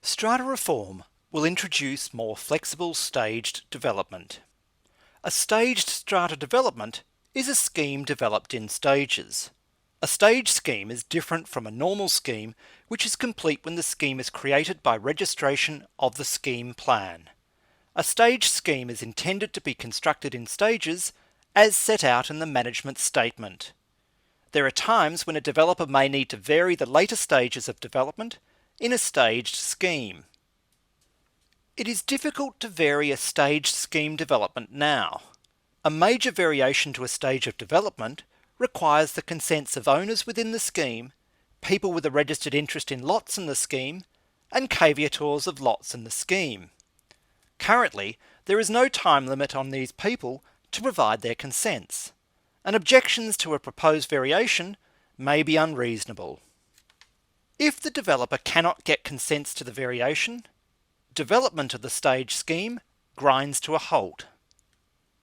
Strata Reform will introduce more flexible staged development. A staged strata development is a scheme developed in stages. A stage scheme is different from a normal scheme, which is complete when the scheme is created by registration of the scheme plan. A stage scheme is intended to be constructed in stages as set out in the management statement. There are times when a developer may need to vary the later stages of development in a staged scheme. It is difficult to vary a staged scheme development now. A major variation to a stage of development requires the consents of owners within the scheme, people with a registered interest in lots in the scheme, and caveators of lots in the scheme. Currently, there is no time limit on these people to provide their consents, and objections to a proposed variation may be unreasonable. If the developer cannot get consents to the variation, development of the stage scheme grinds to a halt.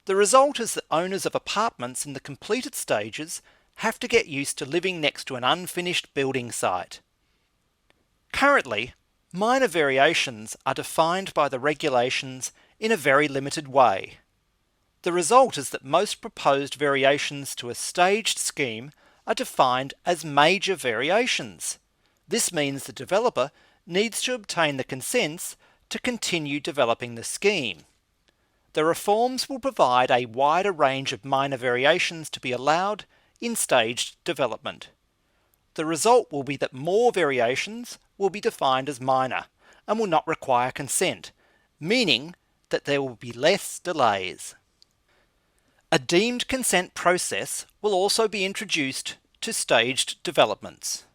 The result is that owners of apartments in the completed stages have to get used to living next to an unfinished building site. Currently, minor variations are defined by the regulations in a very limited way. The result is that most proposed variations to a staged scheme are defined as major variations. This means the developer needs to obtain the consents to continue developing the scheme. The reforms will provide a wider range of minor variations to be allowed in staged development. The result will be that more variations will be defined as minor and will not require consent, meaning that there will be less delays. A deemed consent process will also be introduced to staged developments.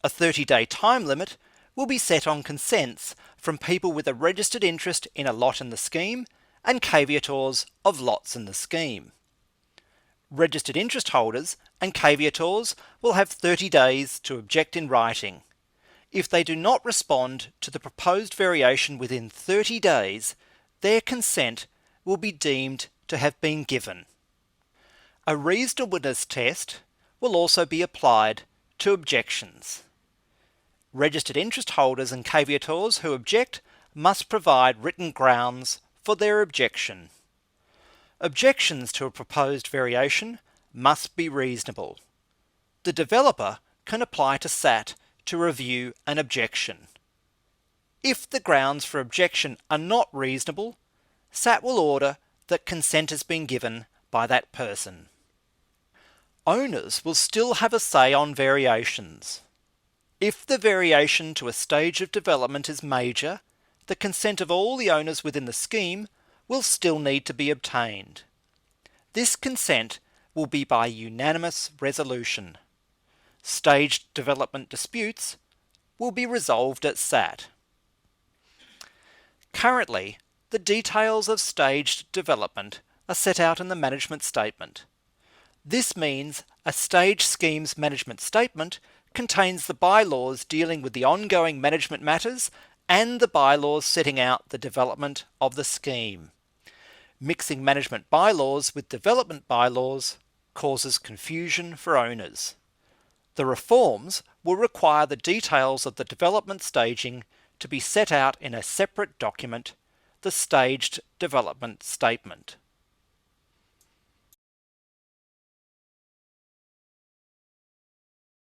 A 30-day time limit will be set on consents from people with a registered interest in a lot in the scheme and caveators of lots in the scheme. Registered interest holders and caveators will have 30 days to object in writing. If they do not respond to the proposed variation within 30 days, their consent will be deemed to have been given. A reasonableness test will also be applied to objections. Registered interest holders and caveators who object must provide written grounds for their objection. Objections to a proposed variation must be reasonable. The developer can apply to SAT to review an objection. If the grounds for objection are not reasonable, SAT will order that consent has been given by that person. Owners will still have a say on variations. If the variation to a stage of development is major, the consent of all the owners within the scheme will still need to be obtained. This consent will be by unanimous resolution. Staged development disputes will be resolved at SAT. Currently, the details of staged development are set out in the management statement. This means a stage scheme's management statement contains the bylaws dealing with the ongoing management matters and the bylaws setting out the development of the scheme. Mixing management bylaws with development bylaws causes confusion for owners. The reforms will require the details of the development staging to be set out in a separate document, the Staged Development Statement.